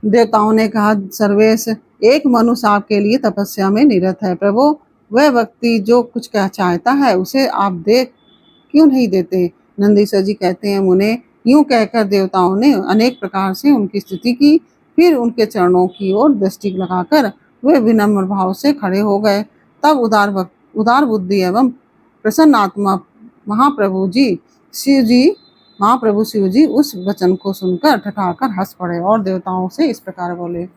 देवताओं ने कहा, सर्वेश, एक मनुष्य आपके लिए तपस्या में निरत है। प्रभु, वह व्यक्ति जो कुछ क्या चाहता है उसे आप देख क्यों नहीं देते? नंदीश्वर जी कहते हैं, मुने, यूं कहकर देवताओं ने अनेक प्रकार से उनकी स्तुति की। फिर उनके चरणों की ओर दृष्टि लगाकर वे विनम्र भाव से खड़े हो गए। तब उदार बुद्धि एवं प्रसन्न आत्मा महाप्रभु शिव जी उस वचन को सुनकर ठठाकर हंस पड़े और देवताओं से इस प्रकार बोले,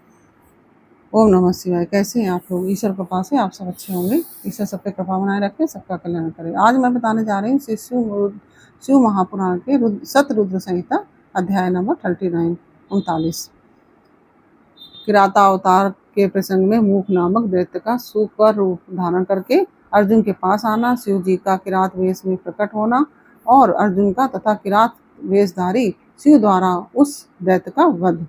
ओम नमः शिवाय। कैसे हैं आप लोग? ईश्वर कृपा से आप सब अच्छे होंगे। ईश्वर सब पे कृपा बनाए रखे, सबका कल्याण करे। आज मैं बताने जा रही हूँ शिव महापुराण के सतरुद्र संहिता अध्याय नंबर 39। किराता अवतार के प्रसंग में मूक नामक दैत्य का सुपर रूप धारण करके अर्जुन के पास आना, शिव जी का किरात वेश में प्रकट होना और अर्जुन का तथा किरात वेशधारी शिव द्वारा उस दैत्य का वध।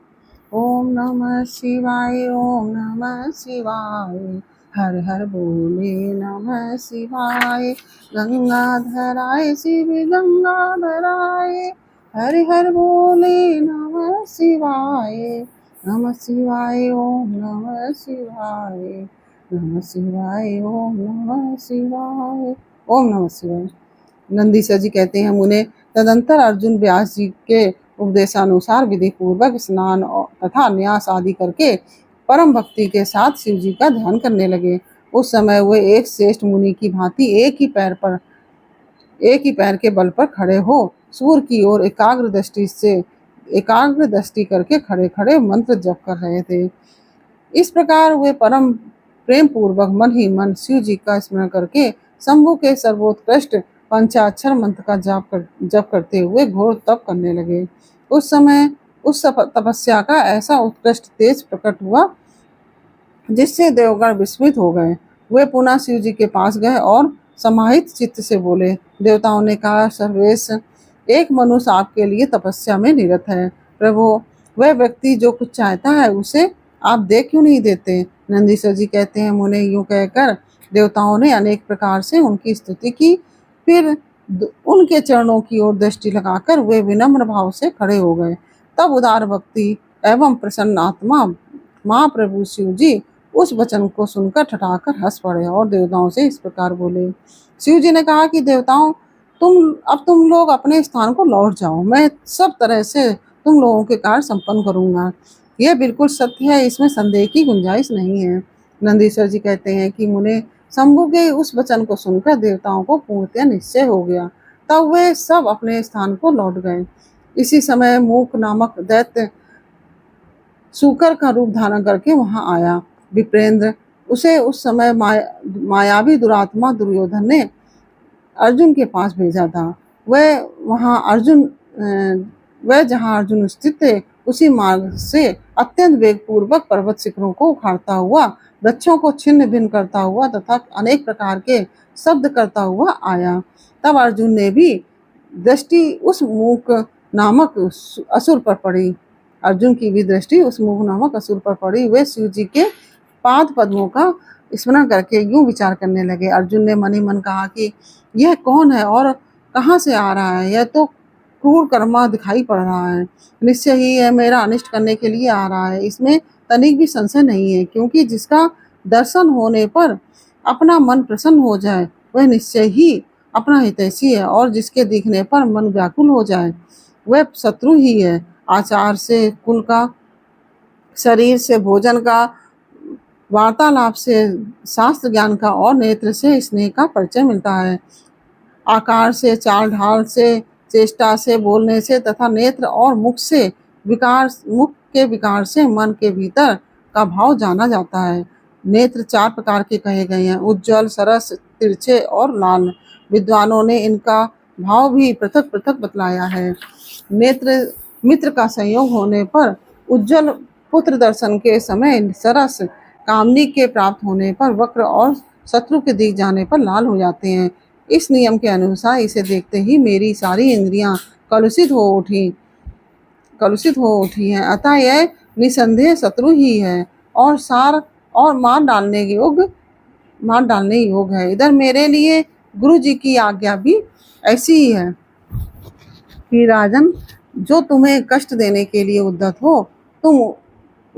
ओम नमः शिवाय, ओम नमः शिवाय, हर हर बोले नमः शिवाय। गंगाधराय शिव गंगाधराय, हर हर बोले नमः शिवाय। नमः शिवाय, ओम नमः शिवाय, नमः शिवाय, ओम नमः शिवाय, ओम नमः शिवाय। नंदीश्वर जी कहते हैं, मुने, तदंतर अर्जुन व्यास जी के उपदेशानुसार विधि पूर्वक स्नान तथा न्यास आदि करके परम भक्ति के साथ शिव जी का ध्यान करने लगे। उस समय वे एक श्रेष्ठ मुनि की भांति एक ही पैर के बल पर खड़े हो सूर्य की ओर एकाग्र दृष्टि करके खड़े खड़े मंत्र जप कर रहे थे। इस प्रकार वे परम प्रेम पूर्वक मन ही मन शिव जी का स्मरण करके शंभु के सर्वोत्कृष्ट पंचाक्षर मंत्र का जप करते हुए घोर तप करने लगे। उस समय उस तपस्या का ऐसा उत्कृष्ट तेज प्रकट हुआ जिससे देवगण विस्मित हो गए। वे पुनः शिव जी के पास गए और समाहित चित्त से बोले, देवताओं ने कहा, सर्वेश, एक मनुष्य आपके लिए तपस्या में निरत है। प्रभु, वह व्यक्ति जो कुछ चाहता है उसे आप देख क्यों नहीं देते? नंदीश्वर जी कहते हैं, मुने, यूं कहकर देवताओं ने अनेक प्रकार से उनकी स्तुति की। फिर उनके चरणों की ओर दृष्टि लगाकर वे विनम्र भाव से खड़े हो गए। तब उदार भक्ति एवं प्रसन्न आत्मा महाप्रभु शिव जी उस वचन को सुनकर ठठाकर हंस पड़े और देवताओं से इस प्रकार बोले। शिव जी ने कहा कि देवताओं, तुम लोग अपने स्थान को लौट जाओ। मैं सब तरह से तुम लोगों के कार्य संपन्न करूंगा। यह बिल्कुल सत्य है, इसमें संदेह की गुंजाइश नहीं है। नंदीश्वर जी कहते हैं कि मुने, शंभु के उस वचन को सुनकर देवताओं को पूर्णतः निश्चय हो गया। तब वे सब अपने स्थान को लौट गए। इसी समय मूक नामक दैत्य सूकर का रूप धारण करके वहां आया। विप्रेंद्र, उसे उस समय मायावी दुरात्मा दुर्योधन ने अर्जुन के पास भेजा था। वह जहाँ अर्जुन स्थित थे उसी मार्ग से अत्यंत वेग पूर्वक पर्वत शिखरों को उखाड़ता हुआ, वृक्षों को छिन्न भिन्न करता हुआ तथा अनेक प्रकार के शब्द करता हुआ आया। तब अर्जुन ने भी दृष्टि उस मूक नामक असुर पर पड़ी। अर्जुन की भी दृष्टि उस मूक नामक असुर पर पड़ी। वे शिव जी के पाद पद्मों का स्मरण करके यूं विचार करने लगे। अर्जुन ने मन ही मन कहा कि यह कौन है और कहाँ से आ रहा है? यह तो क्रूर कर्मा दिखाई पड़ रहा है। निश्चय ही यह मेरा अनिष्ट करने के लिए आ रहा है। इसमें तनिक भी संशय नहीं है, क्योंकि जिसका दर्शन होने पर अपना मन प्रसन्न हो जाए वह निश्चय ही अपना हितैषी है, और जिसके दिखने पर मन व्याकुल हो जाए वह शत्रु ही है। आचार से कुल का, शरीर से भोजन का, वार्तालाप से शास्त्र ज्ञान का और नेत्र से स्नेह का परिचय मिलता है। आकार से, चाल ढाल से, चेष्टा से, बोलने से तथा नेत्र और मुख के विकार से मन के भीतर का भाव जाना जाता है। नेत्र 4 प्रकार के कहे गए हैं, उज्ज्वल, सरस, तिरछे और लाल। विद्वानों ने इनका भाव भी पृथक पृथक बतलाया है। नेत्र मित्र का संयोग होने पर उज्ज्वल पुत्र दर्शन के समय सरस, कामनी के प्राप्त होने पर वक्र और शत्रु के दिख जाने पर लाल हो जाते हैं। इस नियम के अनुसार इसे देखते ही मेरी सारी इंद्रियां कलुषित हो उठी हैं। अतः यह निसंदेह शत्रु ही है और मार डालने योग है। इधर मेरे लिए गुरु जी की आज्ञा भी ऐसी ही है कि राजन, जो तुम्हें कष्ट देने के लिए उद्यत हो तुम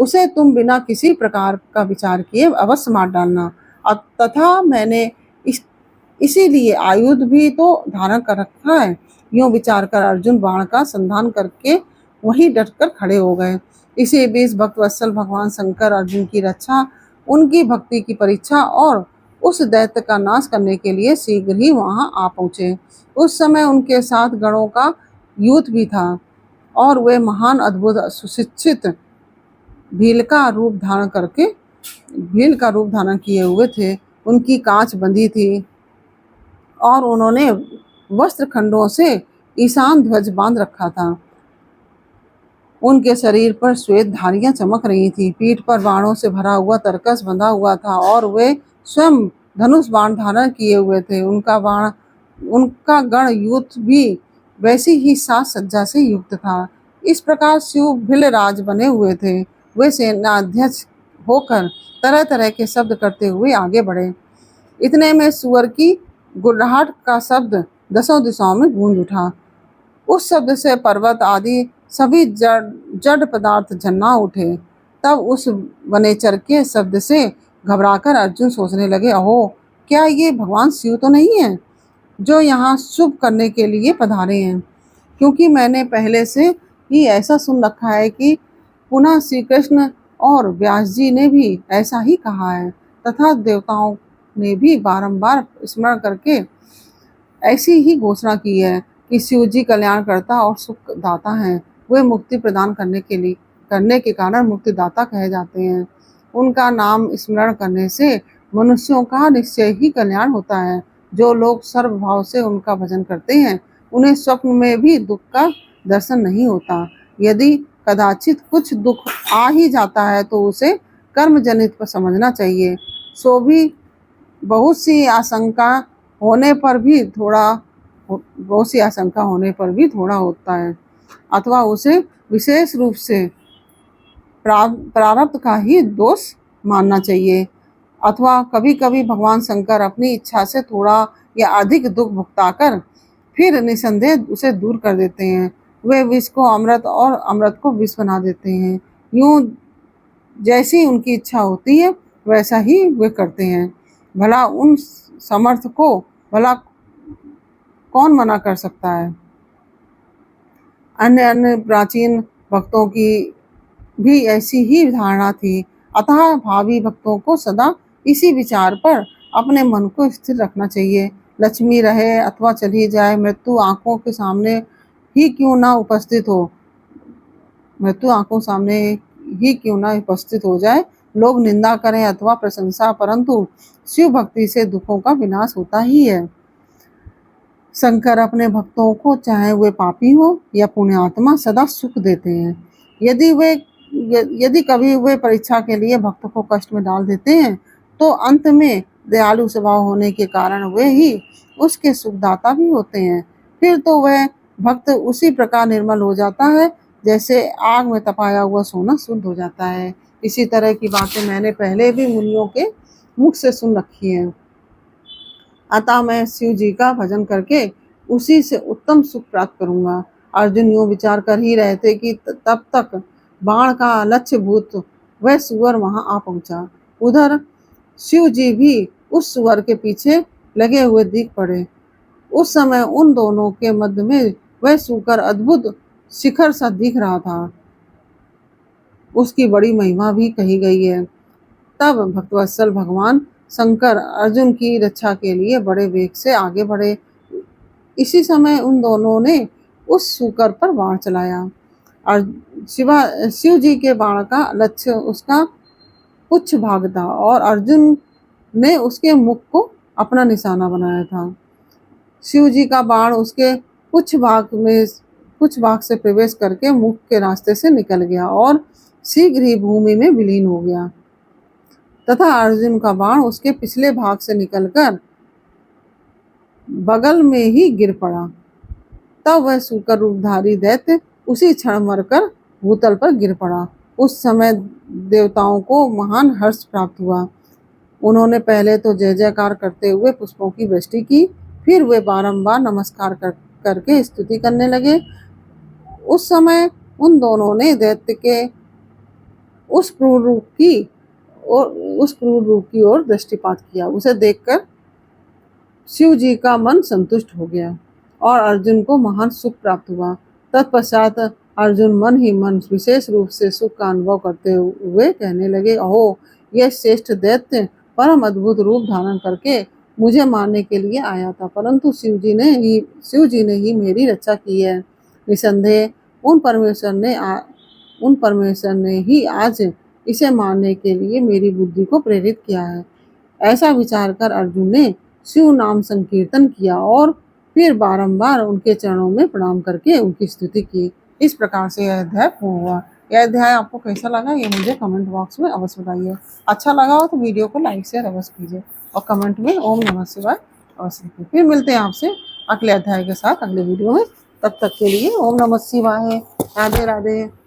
उसे तुम बिना किसी प्रकार का विचार किए अवश्य मार डालना। तथा मैंने इसीलिए आयुध भी तो धारण कर रखा है। यूं विचार कर अर्जुन बाण का संधान करके वहीं डटकर खड़े हो गए। इसी बीच भक्तवत्सल भगवान शंकर अर्जुन की रक्षा, उनकी भक्ति की परीक्षा और उस दैत्य का नाश करने के लिए शीघ्र ही वहां आ पहुंचे। उस समय उनके साथ गणों का यूथ भी था और वे महान अद्भुत सुशिक्षित भील का रूप धारण किए हुए थे। उनकी कांच बंधी थी और उन्होंने वस्त्र खंडों से ईशान ध्वज बांध रखा था। उनके शरीर पर श्वेत धारियां चमक रही थी। पीठ पर बाणों से भरा हुआ तरकस बंधा हुआ था और वे स्वयं धनुष बाण धारण किए हुए थे। उनका गण यूथ भी वैसी ही साज सज्जा से युक्त था। इस प्रकार शिव भीलराज बने हुए थे। वे सेनाध्यक्ष होकर तरह तरह के शब्द करते हुए आगे बढ़े। इतने में सुअर की गुर्राहट का शब्द दसों दिशाओं में गूंज उठा। उस शब्द से पर्वत आदि सभी जड़ पदार्थ झन्ना उठे। तब उस वनेचर के शब्द से घबराकर अर्जुन सोचने लगे, अहो, क्या ये भगवान शिव तो नहीं है जो यहाँ शुभ करने के लिए पधारे हैं? क्योंकि मैंने पहले से ही ऐसा सुन रखा है कि पुनः श्री कृष्ण और व्यास जी ने भी ऐसा ही कहा है तथा देवताओं ने भी बारंबार स्मरण करके ऐसी ही घोषणा की है कि शिव जी कल्याणकर्ता और सुखदाता हैं। वे मुक्ति प्रदान करने के कारण मुक्तिदाता कहे जाते हैं। उनका नाम स्मरण करने से मनुष्यों का निश्चय ही कल्याण होता है। जो लोग सर्वभाव से उनका भजन करते हैं उन्हें स्वप्न में भी दुख का दर्शन नहीं होता। यदि कदाचित कुछ दुख आ ही जाता है तो उसे कर्म जनित पर समझना चाहिए। सो भी बहुत सी आशंका होने पर भी थोड़ा होता है अथवा उसे विशेष रूप से प्रारब्ध का ही दोष मानना चाहिए। अथवा कभी कभी भगवान शंकर अपनी इच्छा से थोड़ा या अधिक दुख भुगताकर फिर निसंदेह उसे दूर कर देते हैं। वे विष को अमृत और अमृत को विष बना देते हैं। यूं जैसी उनकी इच्छा होती है वैसा ही वे करते हैं। भला उन समर्थ को भला कौन मना कर सकता है? अन्य प्राचीन भक्तों की भी ऐसी ही धारणा थी। अतः भावी भक्तों को सदा इसी विचार पर अपने मन को स्थिर रखना चाहिए। लक्ष्मी रहे अथवा चली जाए, मृत्यु आंखों सामने ही क्यों ना उपस्थित हो जाए, लोग निंदा करें अथवा प्रशंसा, परंतु शिव भक्ति से दुखों का विनाश होता ही है। शंकर अपने भक्तों को चाहे वे पापी हो या पुण्यात्मा सदा सुख देते हैं। यदि कभी वे परीक्षा के लिए भक्त को कष्ट में डाल देते हैं तो अंत में दयालु स्वभाव होने के कारण वे ही उसके सुखदाता भी होते हैं। फिर तो वह भक्त उसी प्रकार निर्मल हो जाता है जैसे आग में तपाया हुआ सोना शुद्ध हो जाता है। इसी तरह की बातें मैंने पहले भी मुनियों के मुख से सुन रखी है। अतः मैं शिव जी का भजन करके उसी से उत्तम सुख प्राप्त करूंगा। अर्जुन यूं विचार कर ही रहे थे कि तब तक बाण का लक्ष्य भूत वह सुअर वहां आ पहुंचा। उधर शिव जी भी उस सुअर के पीछे लगे हुए दिख पड़े। उस समय उन दोनों के मध्य में वह सुअर अद्भुत शिखर सा दिख रहा था। उसकी बड़ी महिमा भी कही गई है। तब भक्तवत्सल भगवान शंकर अर्जुन की रक्षा के लिए बड़े वेग से आगे बढ़े। इसी समय उन दोनों ने उस सूकर पर बाण चलाया और शिव जी के बाण का लक्ष्य उसका पुच्छ भाग था और अर्जुन ने उसके मुख को अपना निशाना बनाया था। शिव जी का बाण उसके पुच्छ भाग से प्रवेश करके मुख के रास्ते से निकल गया और शीघ्र ही भूमि में विलीन हो गया तथा अर्जुन का बाण उसके पिछले भाग से निकलकर बगल में ही गिर पड़ा। तब वह सूकर रूपधारी दैत्य उसी क्षण मरकर भूतल पर गिर पड़ा। उस समय देवताओं को महान हर्ष प्राप्त हुआ। उन्होंने पहले तो जय जयकार करते हुए पुष्पों की वृष्टि की, फिर वे बारंबार नमस्कार करके स्तुति करने लगे। उस समय उन दोनों ने दैत्य के उस क्रूर रूप की ओर दृष्टिपात किया। उसे देखकर शिव जी का मन संतुष्ट हो गया और अर्जुन को महान सुख प्राप्त हुआ। तत्पश्चात अर्जुन मन ही मन विशेष रूप से सुख का अनुभव करते हुए कहने लगे, अहो, यह श्रेष्ठ दैत्य परम अद्भुत रूप धारण करके मुझे मारने के लिए आया था, परंतु शिव जी ने ही मेरी रक्षा की है। निसंदेह उन परमेश्वर ने ही आज इसे मारने के लिए मेरी बुद्धि को प्रेरित किया है। ऐसा विचार कर अर्जुन ने शिव नाम संकीर्तन किया और फिर बारंबार उनके चरणों में प्रणाम करके उनकी स्तुति की। इस प्रकार से यह अध्याय पूर्ण हुआ। यह अध्याय आपको कैसा लगा ये मुझे कमेंट बॉक्स में अवश्य बताइए। अच्छा लगा हो तो वीडियो को लाइक शेयर अवश्य कीजिए और कमेंट में ओम नमः शिवाय अवश्य लिखिए। फिर मिलते हैं आपसे अगले अध्याय के साथ अगले वीडियो में। तब तक के लिए ओम नमः शिवाय। राधे राधे।